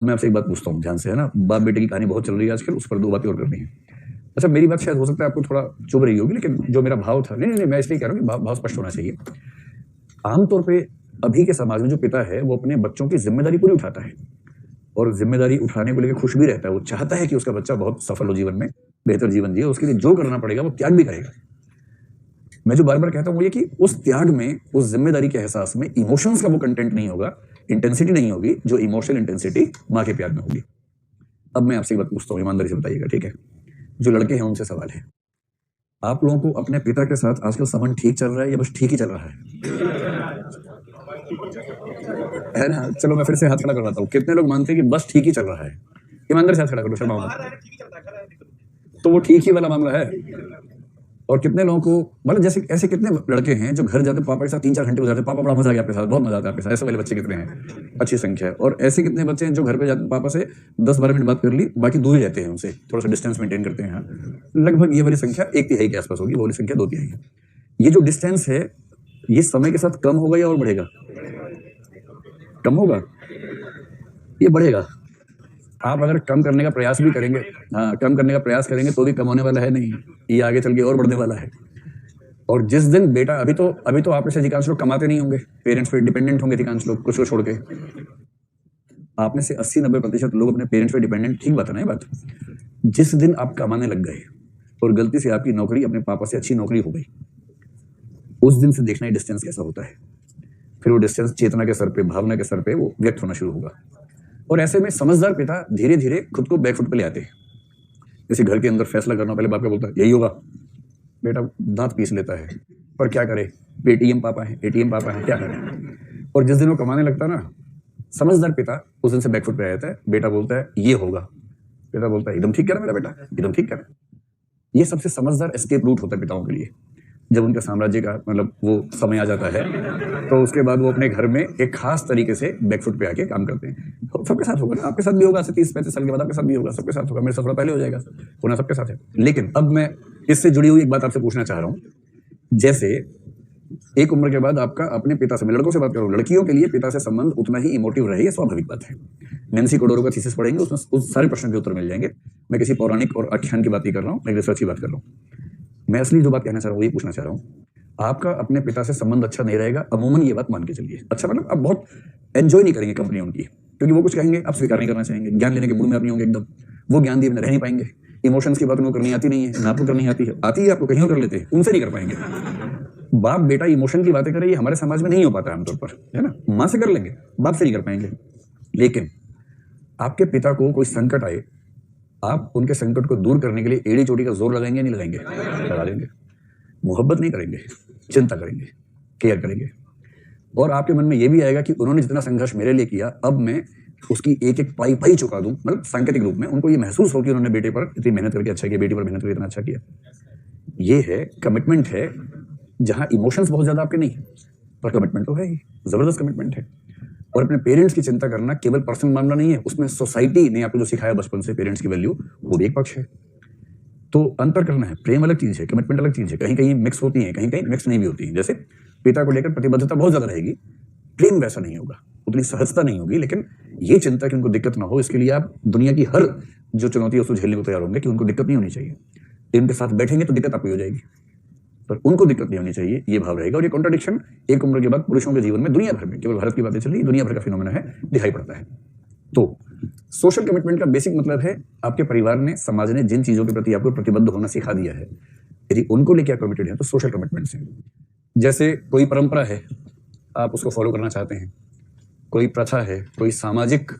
मैं आपसे एक बात पूछता हूँ ध्यान से, है ना? बाप बेटे की कहानी बहुत चल रही है आजकल, उस पर 2 बातें और करनी है। अच्छा, मेरी बात शायद हो सकता है आपको थोड़ा चुभ रही होगी, लेकिन जो मेरा भाव था, नहीं, मैं इसलिए कह रहा हूँ कि भाव स्पष्ट होना चाहिए। आम तौर पे अभी के समाज में जो पिता है, वो अपने बच्चों की ज़िम्मेदारी पूरी उठाता है और ज़िम्मेदारी उठाने को लेके खुश भी रहता है। वो चाहता है कि उसका बच्चा बहुत सफल हो जीवन में, बेहतर जीवन जिए, उसके लिए जो करना पड़ेगा वो त्याग भी करेगा। मैं जो बार-बार कहता हूँ वो ये कि उस त्याग में, उस ज़िम्मेदारी के एहसास में इमोशंस का वो कंटेंट नहीं होगा, इंटेंसिटी नहीं होगी, जो इमोशनल इंटेंसिटी माँ के प्यार में होगी। अब मैं आपसे एक बात पूछता हूँ, ईमानदारी से बताइएगा, ठीक है? जो लड़के हैं उनसे सवाल है, आप लोगों को अपने पिता के साथ आजकल संबंध ठीक चल रहा है या बस ठीक ही चल रहा है? है ना? चलो मैं फिर से हाथ खड़ा करवाता हूँ। कितने लोग मानते हैं कि बस ठीक ही चल रहा है? ईमानदारी से हाथ खड़ा करो, शर्माओ मत। तो वो ठीक ही वाला मामला है। और कितने लोगों को, मतलब जैसे ऐसे कितने लड़के हैं जो घर जाते पापा के साथ 3-4 घंटे गुजारते, पापा बड़ा मजा आ गया आपके साथ, बहुत मजा आता है आपके साथ, ऐसे वाले बच्चे कितने हैं? अच्छी संख्या है। और ऐसे कितने बच्चे हैं जो घर पे जाते पापा से 10-12 मिनट बात कर ली, बाकी दूर ही रहते हैं उनसे, थोड़ा सा डिस्टेंस मेंटेन करते हैं। लगभग ये वाली संख्या 1/3 के आसपास होगी, वो वाली संख्या 2/3 है। ये जो डिस्टेंस है, ये समय के साथ कम होगा या और बढ़ेगा? कम होगा? ये बढ़ेगा। आप अगर कम करने का प्रयास भी करेंगे, कम करने का प्रयास करेंगे तो भी कम होने वाला है नहीं, ये आगे चल के और बढ़ने वाला है। और जिस दिन बेटा, अभी तो आप में से अधिकांश लोग कमाते नहीं होंगे, पेरेंट्स पे डिपेंडेंट होंगे अधिकांश लोग, कुछ को छोड़ के। आप में से 80-90% लोग अपने पेरेंट्स पे डिपेंडेंट, ठीक बात है ना ये बात? जिस दिन आप कमाने लग गए और गलती से आपकी नौकरी अपने पापा से अच्छी नौकरी हो गई, उस दिन से देखना ये डिस्टेंस कैसा होता है। फिर वो डिस्टेंस चेतना के स्तर पे, भावना के स्तर पे वो व्यक्त होना शुरू होगा। और ऐसे में समझदार पिता धीरे धीरे खुद को बैकफुट पे ले आते हैं। जैसे घर के अंदर फैसला करना, पहले बाप का बोलता है यही होगा, बेटा दांत पीस लेता है, पर क्या करे, एटीएम पापा है, क्या करें? और जिस दिन वो कमाने लगता है ना, समझदार पिता उस दिन से बैकफुट पे आ जाता है। बेटा बोलता है ये होगा, बेटा बोलता है एकदम ठीक करा मेरा बेटा, एकदम ठीक करा। ये सबसे समझदार एस्केप रूट होता है पिताओं के लिए। जब उनका साम्राज्य का मतलब वो समय आ जाता है, तो उसके बाद वो अपने घर में एक खास तरीके से बैकफुट पे आके काम करते हैं। तो सबके साथ होगा ना, आपके साथ भी होगा, 30-35 साल के बाद आपके साथ भी होगा, सबके साथ होगा, मेरे साथ थोड़ा पहले हो जाएगा, होना सबके साथ है। लेकिन अब मैं इससे जुड़ी हुई एक बात आपसे पूछना चाह रहा हूँ। जैसे एक उम्र के बाद आपका अपने पिता से, मैं लड़कों से बात करूँ, लड़कियों के लिए पिता से संबंध उतना ही इमोटिव रहे, ये स्वाभाविक बात है। नैन्सी कोडोरो का थीसिस पढ़ेंगे, उसमें उस सारे प्रश्नों के उत्तर मिल जाएंगे। मैं किसी पौराणिक और आख्यान की बात नहीं कर रहा हूँ, मैं रिसर्च की बात कर रहा हूँ। मैं असली जो बात कहना चाह रहा हूँ ये पूछना चाह रहा हूँ, आपका अपने पिता से संबंध अच्छा नहीं रहेगा, अमूमन ये बात मान के चलिए। अच्छा मतलब आप बहुत एंजॉय नहीं करेंगे कंपनी उनकी, क्योंकि वो कुछ कहेंगे आप स्वीकार नहीं करना चाहेंगे, ज्ञान लेने के मूड में आप नहीं होंगे एकदम, वो ज्ञान दिए बिना रह नहीं पाएंगे। इमोशंस की बात उनको करनी आती नहीं है, ना आपको करनी आती है आपको, कहीं और कर लेते हैं, उनसे नहीं कर पाएंगे। बाप बेटा इमोशन की बातें करे, ये हमारे समाज में नहीं हो पाता आमतौर पर, है ना? माँ से कर लेंगे, बाप से नहीं कर पाएंगे। लेकिन आपके पिता को कोई संकट आए, आप उनके संकट को दूर करने के लिए एड़ी चोटी का जोर लगाएंगे, नहीं लगाएंगे? लगा देंगे। मोहब्बत नहीं करेंगे, चिंता करेंगे, केयर करेंगे। और आपके मन में यह भी आएगा कि उन्होंने जितना संघर्ष मेरे लिए किया, अब मैं उसकी एक एक पाई पाई चुका दूं, मतलब सांकेतिक रूप में उनको ये महसूस हो कि उन्होंने बेटे पर इतनी मेहनत करके अच्छा किया, बेटी पर मेहनत करके इतना अच्छा किया। ये है कमिटमेंट, है जहां इमोशंस बहुत ज्यादा आपके नहीं है, पर कमिटमेंट तो है ही, जबरदस्त कमिटमेंट है। और अपने पेरेंट्स की चिंता करना केवल पर्सनल मामला नहीं है, उसमें सोसाइटी ने आपको जो सिखाया बचपन से पेरेंट्स की वैल्यू, वो भी एक पक्ष है। तो अंतर करना है, प्रेम अलग चीज है, कमिटमेंट अलग चीज है, कहीं कहीं मिक्स होती है, कहीं कहीं मिक्स नहीं भी होती है। जैसे पिता को लेकर प्रतिबद्धता बहुत ज्यादा रहेगी, प्रेम वैसा नहीं होगा, उतनी सहजता नहीं होगी, लेकिन ये चिंता कि उनको दिक्कत ना हो, इसके लिए आप दुनिया की हर जो चुनौती है उसको झेलने को तैयार होंगे कि उनको दिक्कत नहीं होनी चाहिए। इनके साथ बैठेंगे तो दिक्कत आपको हो जाएगी, पर उनको दिक्कत नहीं होनी चाहिए, ये भाव रहेगा। और ये कॉन्ट्रडिक्शन एक उम्र के बाद पुरुषों के जीवन में दुनिया भर में, केवल भारत की बातें चल रही, दुनिया भर का फिनोमेना है, दिखाई पड़ता है। तो सोशल कमिटमेंट का बेसिक मतलब है आपके परिवार ने, समाज ने जिन चीजों के प्रति आपको प्रतिबद्ध होना सिखा दिया है, यदि उनको लेकर आप कमिटेड है तो सोशल कमिटमेंट से। जैसे कोई परंपरा है, आप उसको फॉलो करना चाहते हैं, कोई प्रथा है, कोई सामाजिक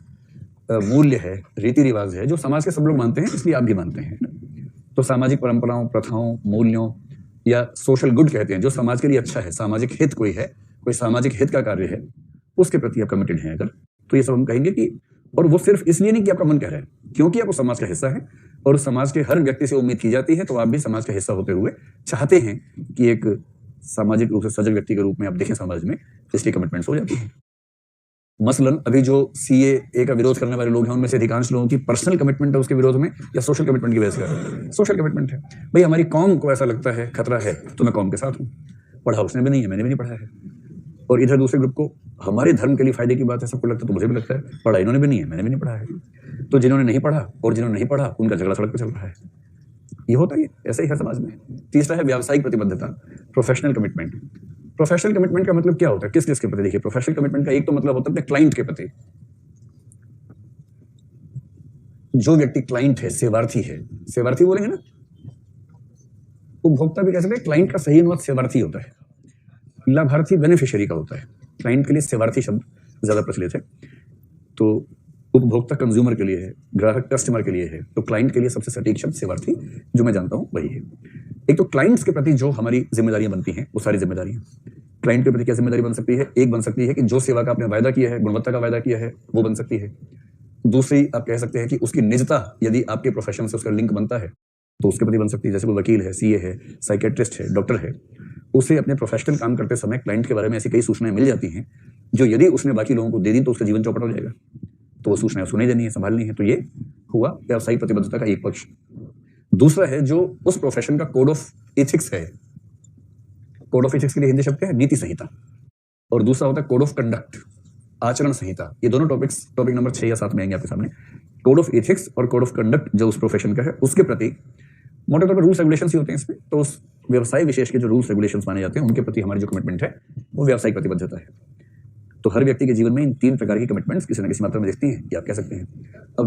मूल्य है, रीति रिवाज है, जो समाज के सब लोग मानते हैं, इसलिए आप भी मानते हैं। तो सामाजिक परंपराओं, प्रथाओं, मूल्यों या सोशल गुड कहते हैं, जो समाज के लिए अच्छा है, सामाजिक हित कोई है, कोई सामाजिक हित का कार्य है, उसके प्रति आप कमिटेड हैं अगर, तो ये सब हम कहेंगे कि, और वो सिर्फ इसलिए नहीं कि आपका मन कह रहा है, क्योंकि आप उस समाज का हिस्सा है और उस समाज के हर व्यक्ति से उम्मीद की जाती है, तो आप भी समाज का हिस्सा होते हुए चाहते हैं कि एक सामाजिक रूप से सजग व्यक्ति के रूप में आप दिखें समाज में, इसलिए कमिटमेंट्स हो जाती है। मसलन अभी जो सीएए का विरोध करने वाले लोग हैं, उनमें से अधिकांश लोगों की पर्सनल कमिटमेंट है उसके विरोध में या सोशल कमिटमेंट की वजह से? सोशल कमिटमेंट है। भाई हमारी कौम को ऐसा लगता है खतरा है, तो मैं कौम के साथ हूँ। पढ़ा उसने भी नहीं है, मैंने भी नहीं पढ़ा है, और इधर दूसरे ग्रुप को हमारे धर्म के लिए फायदे की बात है, सबको लगता है, तो मुझे भी लगता है। पढ़ा इन्होंने भी नहीं है, मैंने भी नहीं पढ़ा है। तो जिन्होंने नहीं पढ़ा और जिन्होंने नहीं पढ़ा उनका झगड़ा सड़क पर चल रहा है। ये होता ही है, ऐसा ही हर समाज में। तीसरा है व्यावसायिक प्रतिबद्धता, प्रोफेशनल कमिटमेंट। प्रोफेशनल कमिटमेंट का मतलब क्या होता है, किस किस के प्रति? देखिए, प्रोफेशनल कमिटमेंट का एक तो मतलब होता है अपने क्लाइंट के प्रति। जो व्यक्ति क्लाइंट है, सेवार्थी है, सेवार्थी बोलेंगे ना, उपभोक्ता भी कह सकते हैं। क्लाइंट का सही अनुवाद सेवार्थी होता है, लाभार्थी बेनिफिशियरी का होता है। क्लाइंट के लिए सेवार्थी शब्द ज्यादा प्रचलित है। तो उपभोक्ता कंज्यूमर के लिए है, ग्राहक कस्टमर के लिए है, तो क्लाइंट के लिए सबसे सटीक शब्द सेवार्थी जो मैं जानता हूं वही है। एक तो क्लाइंट्स के प्रति जो हमारी जिम्मेदारियां बनती हैं, वो सारी जिम्मेदारियां क्लाइंट के प्रति क्या जिम्मेदारी बन सकती है? एक बन सकती है कि जो सेवा का आपने वायदा किया है, गुणवत्ता का वायदा किया है, वो बन सकती है। दूसरी आप कह सकते हैं कि उसकी निजता, यदि आपके प्रोफेशन से उसका लिंक बनता है तो उसके प्रति बन सकती है। जैसे कोई वकील है, सीए है, साइकेट्रिस्ट है, डॉक्टर है, उसे अपने प्रोफेशनल काम करते समय क्लाइंट के बारे में ऐसी कई सूचनाएं मिल जाती हैं जो यदि उसने बाकी लोगों को दे दी तो उसका जीवन चौपट हो जाएगा। तो वो सूचनाएं उसको नहीं देनी है, संभालनी है। तो ये हुआ व्यावसायिक प्रतिबद्धता का एक पक्ष। दूसरा है जो उस प्रोफेशन का कोड ऑफ एथिक्स है। कोड ऑफ एथिक्स के लिए हिंदी शब्द क्या है? नीति संहिता। और दूसरा होता है कोड ऑफ कंडक्ट, आचरण संहिता। ये दोनों टॉपिक नंबर 6 या 7 में आएंगे आपके सामने। कोड ऑफ एथिक्स और कोड ऑफ कंडक्ट जो उस प्रोफेशन का है, उसके प्रति मोटे तौर पर रूल्स रेगुलेशंस ही होते हैं इसमें। तो उस व्यवसाय विशेष के जो रूल्स रेगुलेशंस माने जाते हैं, उनके प्रति हमारी जो कमिटमेंट है वो व्यावसायिक प्रतिबद्धता है। तो हर व्यक्ति के जीवन में इन 3 प्रकार की कमिटमेंट्स किसी न किसी मात्रा में दिखती हैं, ये आप कह सकते हैं। अब